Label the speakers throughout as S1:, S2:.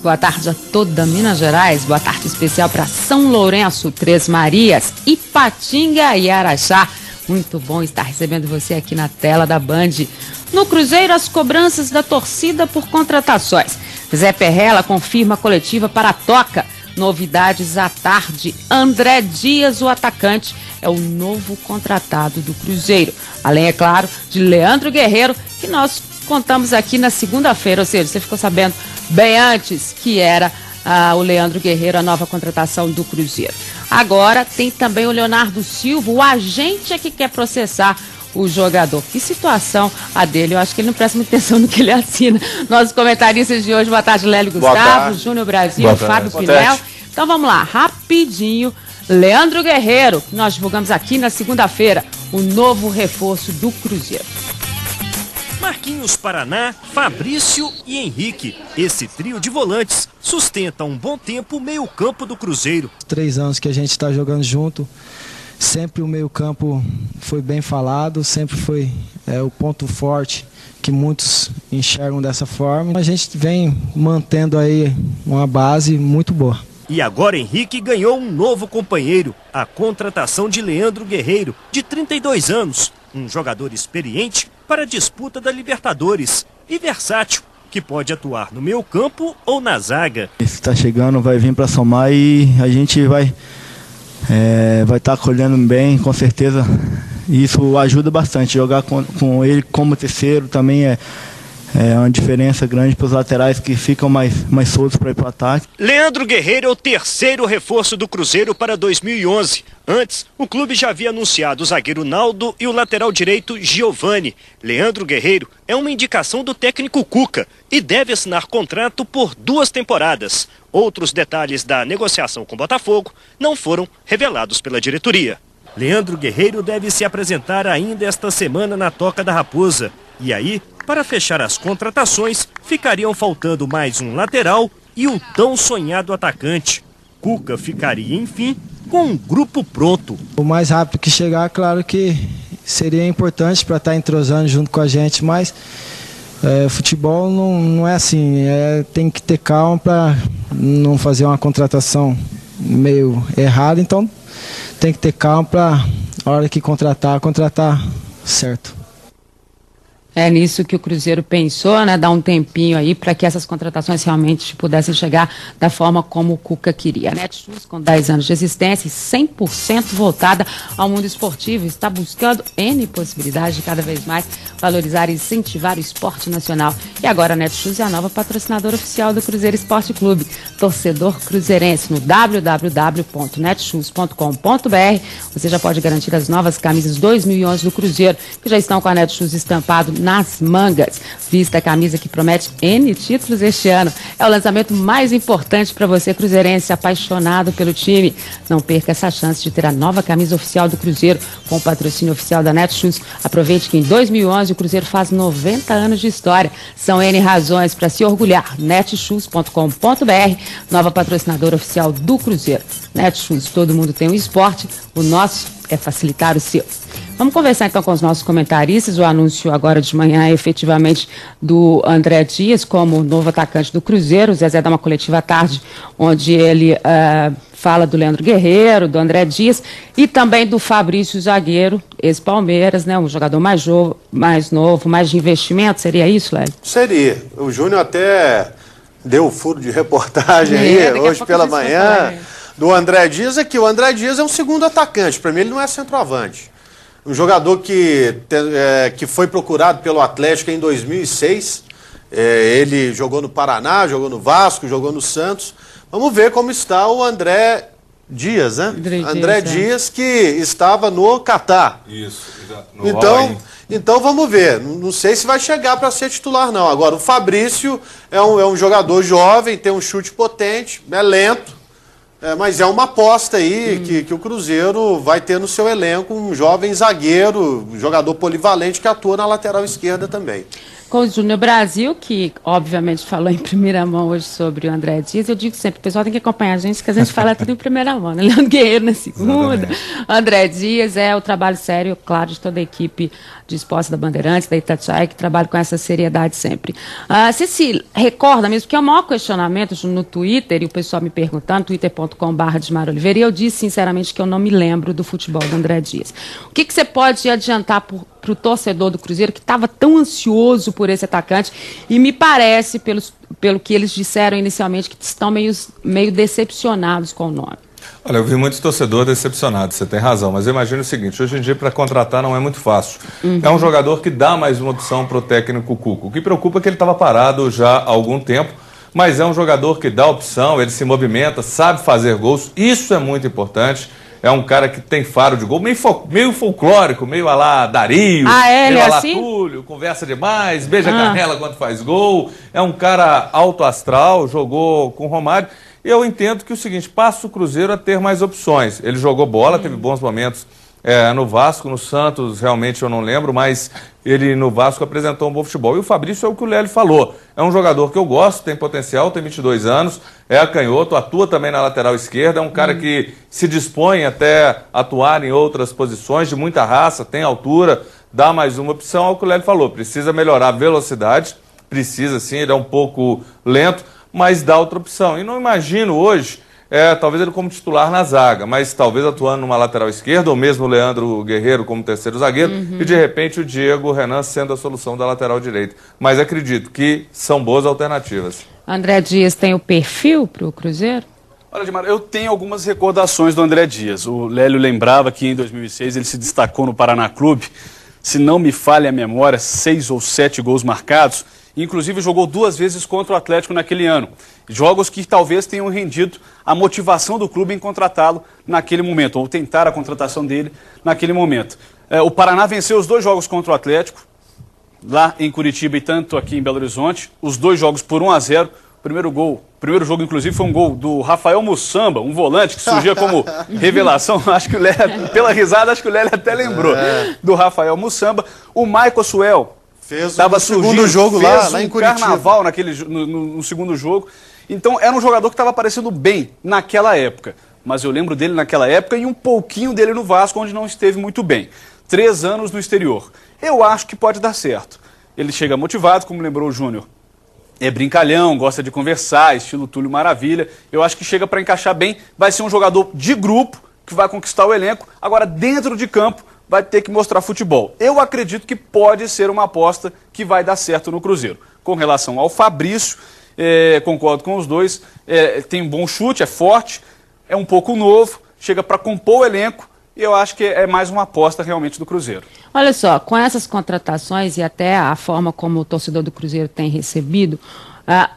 S1: Boa tarde a toda Minas Gerais, boa tarde especial para São Lourenço, Três Marias, Ipatinga e Araxá. Muito bom estar recebendo você aqui na tela da Band. No Cruzeiro, as cobranças da torcida por contratações. Zé Perrella confirma a coletiva para a Toca. Novidades à tarde. André Dias, o atacante, é o novo contratado do Cruzeiro. Além, é claro, de Leandro Guerreiro, que nós contamos aqui na segunda-feira, ou seja, você ficou sabendo bem antes que era o Leandro Guerreiro, a nova contratação do Cruzeiro. Agora tem também o Leonardo Silva, o agente que quer processar o jogador. Que situação a dele, eu acho que ele não presta muita atenção no que ele assina. Nossos comentaristas de hoje, boa tarde, Lélio Gustavo, Júnior Brasil, Fábio Pinel. Então vamos lá, rapidinho. Leandro Guerreiro, que nós divulgamos aqui na segunda-feira, o novo reforço do Cruzeiro.
S2: Marquinhos Paraná, Fabrício e Henrique. Esse trio de volantes sustenta um bom tempo o meio-campo do Cruzeiro.
S3: 3 anos que a gente está jogando junto, sempre o meio-campo foi bem falado, sempre foi o ponto forte que muitos enxergam dessa forma. A gente vem mantendo aí uma base muito boa.
S2: E agora Henrique ganhou um novo companheiro, a contratação de Leandro Guerreiro, de 32 anos. Um jogador experiente para a disputa da Libertadores e versátil, que pode atuar no meio campo ou na zaga.
S4: Está chegando, vai vir para somar e a gente vai estar colhendo bem, com certeza. Isso ajuda bastante. Jogar com ele como terceiro também é uma diferença grande para os laterais que ficam mais soltos para ir para o ataque.
S2: Leandro Guerreiro é o terceiro reforço do Cruzeiro para 2011. Antes, o clube já havia anunciado o zagueiro Naldo e o lateral direito Giovani. Leandro Guerreiro é uma indicação do técnico Cuca e deve assinar contrato por 2 temporadas. Outros detalhes da negociação com o Botafogo não foram revelados pela diretoria. Leandro Guerreiro deve se apresentar ainda esta semana na Toca da Raposa. E aí, para fechar as contratações, ficariam faltando mais um lateral e o tão sonhado atacante. Cuca ficaria, enfim, com um grupo pronto.
S3: O mais rápido que chegar, claro que seria importante para estar entrosando junto com a gente, mas futebol não é assim. Tem que ter calma para não fazer uma contratação meio errada, então tem que ter calma para a hora que contratar certo.
S1: É nisso que o Cruzeiro pensou, né? Dar um tempinho aí para que essas contratações realmente pudessem chegar da forma como o Cuca queria. A Netshoes, com 10 anos de existência e 100% voltada ao mundo esportivo, está buscando N possibilidades de cada vez mais valorizar e incentivar o esporte nacional. E agora a Netshoes é a nova patrocinadora oficial do Cruzeiro Esporte Clube. Torcedor cruzeirense, no www.netshoes.com.br você já pode garantir as novas camisas 2011 do Cruzeiro, que já estão com a Netshoes estampado nas mangas. Vista a camisa que promete N títulos este ano. É o lançamento mais importante para você, cruzeirense, apaixonado pelo time. Não perca essa chance de ter a nova camisa oficial do Cruzeiro com o patrocínio oficial da Netshoes. Aproveite que em 2011 o Cruzeiro faz 90 anos de história. São N razões para se orgulhar. Netshoes.com.br, nova patrocinadora oficial do Cruzeiro. Netshoes, todo mundo tem um esporte, o nosso é facilitar o seu. Vamos conversar então com os nossos comentaristas. O anúncio agora de manhã é efetivamente do André Dias como novo atacante do Cruzeiro. O Zezé dá uma coletiva à tarde onde ele fala do Leandro Guerreiro, do André Dias e também do Fabrício Zagueiro, ex-Palmeiras, né? Um jogador mais novo, mais de investimento. Seria isso, Lélio?
S5: Seria. O Júnior até deu o furo de reportagem aí hoje pela manhã do André Dias. É que o André Dias é um segundo atacante. Para mim ele não é centroavante. Um jogador que foi procurado pelo Atlético em 2006. Ele jogou no Paraná, jogou no Vasco, jogou no Santos. Vamos ver como está o André Dias, né? André Dias, que estava no Catar. Isso, então vamos ver. Não sei se vai chegar para ser titular, não. Agora, o Fabrício é um jogador jovem, tem um chute potente, é lento. Mas é uma aposta aí que o Cruzeiro vai ter no seu elenco um jovem zagueiro, um jogador polivalente que atua na lateral esquerda também.
S1: com o Júnior Brasil, que obviamente falou em primeira mão hoje sobre o André Dias. Eu digo sempre, o pessoal tem que acompanhar a gente, que a gente fala tudo em primeira mão, né? Leandro Guerreiro na segunda, André Dias, o trabalho sério, claro, de toda a equipe de esportes da Bandeirantes, da Itatiaia, que trabalha com essa seriedade sempre. Você se recorda mesmo, que é o maior questionamento no Twitter, e o pessoal me perguntando, twitter.com/DesmarOliveira, e eu disse sinceramente que eu não me lembro do futebol do André Dias. O que você pode adiantar para o torcedor do Cruzeiro, que estava tão ansioso por esse atacante, e me parece, pelo que eles disseram inicialmente, que estão meio decepcionados com o nome?
S6: Olha, eu vi muitos torcedores decepcionados, você tem razão, mas eu imagino o seguinte, hoje em dia para contratar não é muito fácil. É um jogador que dá mais uma opção para o técnico Cuco. O que preocupa é que ele estava parado já há algum tempo, mas é um jogador que dá opção, ele se movimenta, sabe fazer gols, isso é muito importante. É um cara que tem faro de gol, meio folclórico, meio a lá Dario, meio a lá assim? Túlio, conversa demais, beija a canela quando faz gol. É um cara alto astral, jogou com o Romário. E eu entendo que o seguinte, passa o Cruzeiro a ter mais opções. Ele jogou bola, teve bons momentos no Vasco, no Santos, realmente eu não lembro, mas ele no Vasco apresentou um bom futebol. E o Fabrício é o que o Lélio falou. É um jogador que eu gosto, tem potencial, tem 22 anos, é canhoto, atua também na lateral esquerda, é um cara que se dispõe até atuar em outras posições, de muita raça, tem altura, dá mais uma opção, é o que o Lélio falou. Precisa melhorar a velocidade, precisa sim, ele é um pouco lento, mas dá outra opção. E não imagino hoje, talvez ele como titular na zaga, mas talvez atuando numa lateral esquerda, ou mesmo o Leandro Guerreiro como terceiro zagueiro, e de repente o Diego Renan sendo a solução da lateral direita. Mas acredito que são boas alternativas.
S1: André Dias tem o perfil para o Cruzeiro?
S7: Olha, Edmar, eu tenho algumas recordações do André Dias. O Lélio lembrava que em 2006 ele se destacou no Paraná Clube. Se não me falha a memória, 6 ou 7 gols marcados. Inclusive jogou 2 vezes contra o Atlético naquele ano. Jogos que talvez tenham rendido a motivação do clube em contratá-lo naquele momento, ou tentar a contratação dele naquele momento. O Paraná venceu os 2 jogos contra o Atlético, lá em Curitiba e tanto aqui em Belo Horizonte, os 2 jogos por 1-0. O primeiro jogo, inclusive, foi um gol do Rafael Mussamba, um volante que surgia como revelação. Acho que o Lélio, pela risada, acho que o Lélio até lembrou do Rafael Mussamba. O Michael Suel estava surgindo,
S5: jogo lá em Curitiba.
S7: Carnaval no segundo jogo. Então, era um jogador que estava aparecendo bem naquela época. Mas eu lembro dele naquela época e um pouquinho dele no Vasco, onde não esteve muito bem. 3 anos no exterior. Eu acho que pode dar certo. Ele chega motivado, como lembrou o Júnior. É brincalhão, gosta de conversar, estilo Túlio Maravilha. Eu acho que chega para encaixar bem. Vai ser um jogador de grupo que vai conquistar o elenco. Agora, dentro de campo, vai ter que mostrar futebol. Eu acredito que pode ser uma aposta que vai dar certo no Cruzeiro. Com relação ao Fabrício, concordo com os dois. Tem um bom chute, é forte, é um pouco novo, chega para compor o elenco. E eu acho que é mais uma aposta realmente do Cruzeiro.
S1: Olha só, com essas contratações e até a forma como o torcedor do Cruzeiro tem recebido,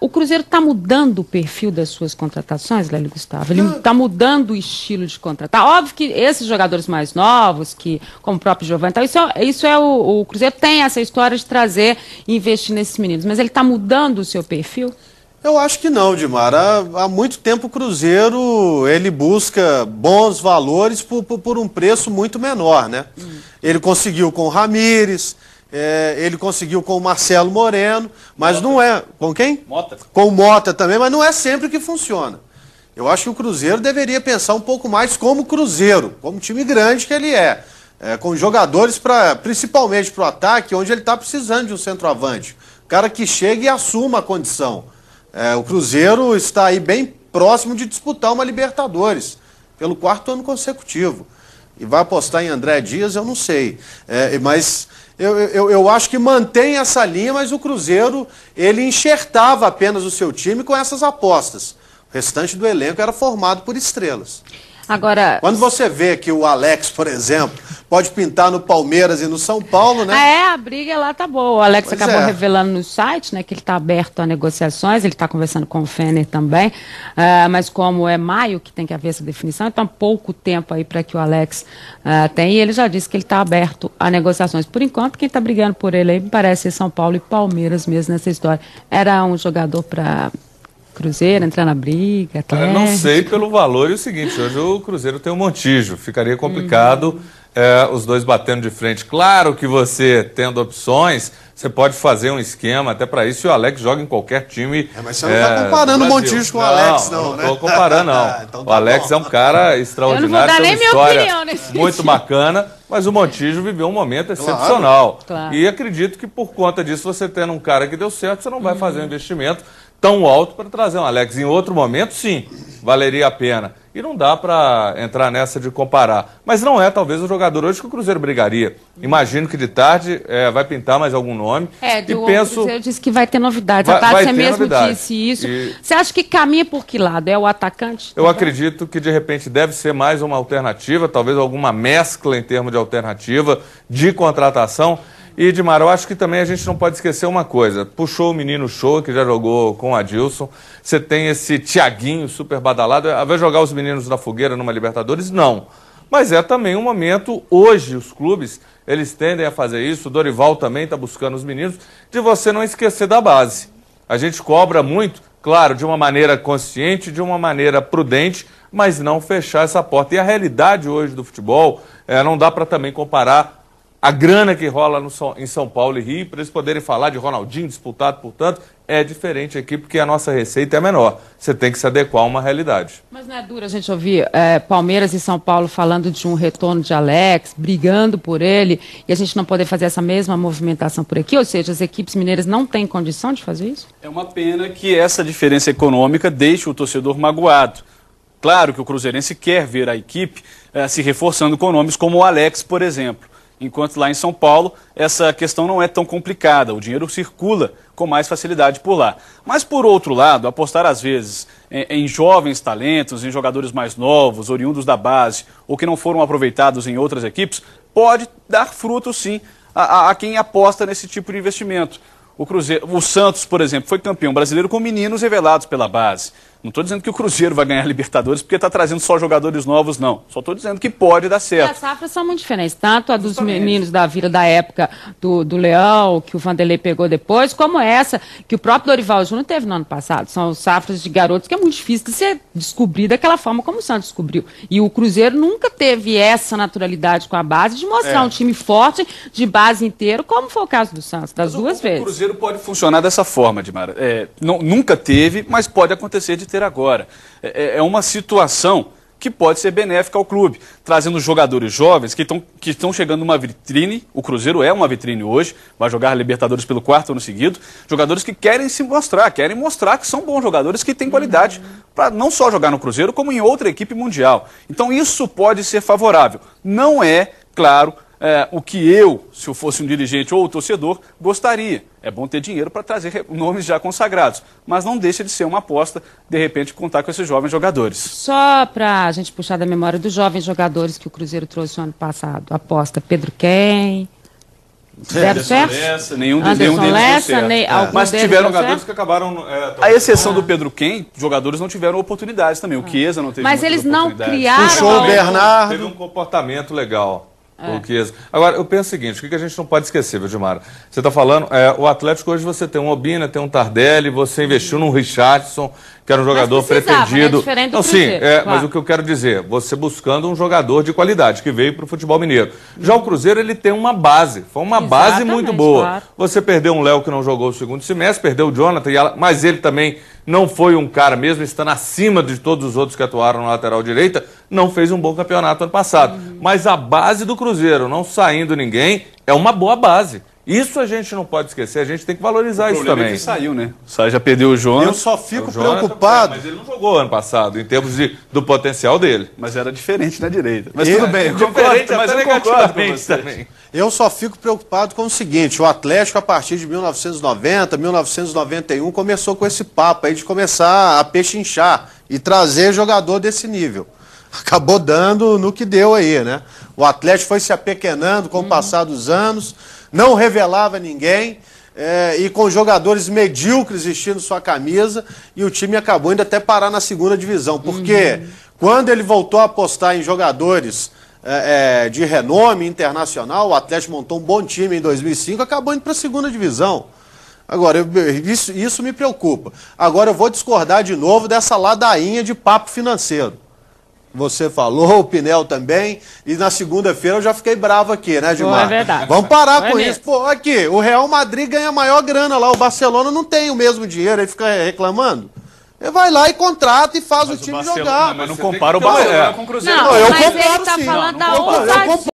S1: o Cruzeiro está mudando o perfil das suas contratações, Lélio Gustavo? Ele está mudando o estilo de contratar? Óbvio que esses jogadores mais novos, como o próprio Giovani, então, o Cruzeiro tem essa história de trazer e investir nesses meninos, mas ele está mudando o seu perfil?
S5: Eu acho que não, Dimar. Há muito tempo o Cruzeiro ele busca bons valores por um preço muito menor, né? Ele conseguiu com o Ramires, ele conseguiu com o Marcelo Moreno, mas Mota. Não é... Com quem?
S7: Mota.
S5: Com o Mota também, mas não é sempre que funciona. Eu acho que o Cruzeiro deveria pensar um pouco mais como Cruzeiro, como time grande que ele com jogadores principalmente para o ataque, onde ele está precisando de um centroavante. O cara que chega e assuma a condição. O Cruzeiro está aí bem próximo de disputar uma Libertadores, pelo 4º ano consecutivo. E vai apostar em André Dias, eu não sei. Mas eu acho que mantém essa linha, mas o Cruzeiro ele enxertava apenas o seu time com essas apostas. O restante do elenco era formado por estrelas.
S1: Agora,
S5: quando você vê que o Alex, por exemplo, pode pintar no Palmeiras e no São Paulo, né?
S1: A briga lá tá boa. O Alex acabou revelando no site, né, que ele está aberto a negociações, ele está conversando com o Fener também, mas como é maio que tem que haver essa definição, então pouco tempo aí para que o Alex tenha, e ele já disse que ele está aberto a negociações. Por enquanto, quem está brigando por ele aí me parece ser São Paulo e Palmeiras mesmo nessa história. Era um jogador para Cruzeiro entrar na briga?
S6: Eu não sei pelo valor e o seguinte, hoje o Cruzeiro tem um Montijo, ficaria complicado os dois batendo de frente. Claro que você, tendo opções, você pode fazer um esquema até para isso, e o Alex joga em qualquer time.
S5: Mas você não está comparando o Montijo com o Alex, não, né?
S6: Não estou comparando, não.
S5: Então tá
S6: o Alex é um cara extraordinário,
S1: eu não vou dar nem minha opinião nesse
S6: muito bacana, mas o Montijo viveu um momento excepcional.
S1: Claro.
S6: E acredito que por conta disso, você tendo um cara que deu certo, você não vai fazer um investimento tão alto para trazer um Alex. Em outro momento, sim, valeria a pena. E não dá para entrar nessa de comparar. Mas não é, talvez, o jogador hoje que o Cruzeiro brigaria. Imagino que de tarde vai pintar mais algum nome.
S1: O Cruzeiro disse que vai ter novidades. À tarde você mesmo disse isso. Você acha que caminha por que lado? É o atacante?
S6: Eu acredito que, de repente, deve ser mais uma alternativa, talvez alguma mescla em termos de alternativa, de contratação. E, Edmar, eu acho que também a gente não pode esquecer uma coisa. Puxou o menino Show, que já jogou com o Adilson. Você tem esse Thiaguinho super badalado. Vai jogar os meninos na fogueira numa Libertadores? Não. Mas é também um momento, hoje, os clubes, eles tendem a fazer isso. O Dorival também está buscando os meninos, de você não esquecer da base. A gente cobra muito, claro, de uma maneira consciente, de uma maneira prudente, mas não fechar essa porta. E a realidade hoje do futebol, não dá para também comparar a grana que rola em São Paulo e Rio, para eles poderem falar de Ronaldinho disputado, portanto, é diferente aqui, porque a nossa receita é menor. Você tem que se adequar a uma realidade.
S1: Mas não é duro a gente ouvir Palmeiras e São Paulo falando de um retorno de Alex, brigando por ele, e a gente não poder fazer essa mesma movimentação por aqui? Ou seja, as equipes mineiras não têm condição de fazer isso?
S7: É uma pena que essa diferença econômica deixe o torcedor magoado. Claro que o cruzeirense quer ver a equipe se reforçando com nomes como o Alex, por exemplo. Enquanto lá em São Paulo, essa questão não é tão complicada, o dinheiro circula com mais facilidade por lá. Mas, por outro lado, apostar às vezes em jovens talentos, em jogadores mais novos, oriundos da base, ou que não foram aproveitados em outras equipes, pode dar fruto, sim, a quem aposta nesse tipo de investimento. O Santos, por exemplo, foi campeão brasileiro com meninos revelados pela base. Não estou dizendo que o Cruzeiro vai ganhar a Libertadores porque está trazendo só jogadores novos, não. Só estou dizendo que pode dar certo.
S1: E as safras são muito diferentes, tanto a dos meninos da Vila da época do Leão, que o Vanderlei pegou depois, como essa que o próprio Dorival Júnior teve no ano passado. São safras de garotos que é muito difícil de ser descobrir daquela forma como o Santos descobriu. E o Cruzeiro nunca teve essa naturalidade com a base de mostrar um time forte, de base inteiro, como foi o caso do Santos, das duas vezes.
S7: O Cruzeiro pode funcionar dessa forma, Edmar. Nunca teve, mas pode acontecer de ter agora. É uma situação que pode ser benéfica ao clube, trazendo jogadores jovens que estão chegando numa vitrine. O Cruzeiro é uma vitrine hoje, vai jogar a Libertadores pelo 4º ano seguido. Jogadores que querem se mostrar, querem mostrar que são bons jogadores, que têm qualidade para não só jogar no Cruzeiro, como em outra equipe mundial. Então isso pode ser favorável. Não é, claro, o que eu, se eu fosse um dirigente ou um torcedor, gostaria. É bom ter dinheiro para trazer nomes já consagrados, mas não deixa de ser uma aposta, de repente, contar com esses jovens jogadores.
S1: Só para a gente puxar da memória dos jovens jogadores que o Cruzeiro trouxe no ano passado, aposta Pedro Ken, deram certo?
S7: Nenhum deles deu certo. Mas tiveram jogadores que acabaram... A exceção do Pedro Ken, jogadores não tiveram oportunidades também. O Chiesa não teve
S1: Mas eles não criaram...
S5: Puxou o Bernardo.
S6: Teve um comportamento legal. Agora, eu penso o seguinte, o que a gente não pode esquecer, Vildemar? Você está falando, o Atlético hoje você tem um Obina, tem um Tardelli, você investiu num Richardson, que era um jogador pretendido.
S1: Né?
S6: Não, sim, claro. Mas o que eu quero dizer, você buscando um jogador de qualidade, que veio para o futebol mineiro. Já o Cruzeiro, ele tem uma base, foi uma base muito boa. Claro. Você perdeu um Léo que não jogou o segundo semestre, perdeu o Jonathan, mas ele também não foi um cara, mesmo estando acima de todos os outros que atuaram na lateral direita, não fez um bom campeonato ano passado. Mas a base do Cruzeiro, não saindo ninguém, é uma boa base. Isso a gente não pode esquecer, a gente tem que valorizar isso também.
S7: É que saiu, né? Já perdeu o Jonathan.
S5: Eu só fico preocupado.
S6: Mas ele não jogou ano passado, em termos do potencial dele.
S7: Mas era diferente na direita. Mas tudo bem, eu concordo, mas eu concordo com você também.
S5: Eu só fico preocupado com o seguinte, o Atlético, a partir de 1990, 1991, começou com esse papo aí de começar a pechinchar e trazer jogador desse nível. Acabou dando no que deu aí, né? O Atlético foi se apequenando com o passar dos anos, não revelava ninguém, e com jogadores medíocres vestindo sua camisa, e o time acabou indo até parar na segunda divisão. Porque quando ele voltou a apostar em jogadores de renome internacional, o Atlético montou um bom time em 2005, acabou indo para a segunda divisão. Agora, isso me preocupa. Agora eu vou discordar de novo dessa ladainha de papo financeiro. você falou, o Pinel também, e na segunda-feira eu já fiquei bravo aqui, né, Gilmar?
S1: É verdade.
S5: Vamos parar com isso. Pô, aqui, o Real Madrid ganha maior grana lá, o Barcelona não tem o mesmo dinheiro, aí fica reclamando. Ele vai lá e contrata e faz o time jogar.
S7: Mas não compara o Barcelona com o Cruzeiro.
S1: Não,
S5: eu
S1: mas
S5: comparo
S1: ele tá
S5: sim.
S1: falando
S5: Não,
S1: da
S5: eu
S1: ousadia.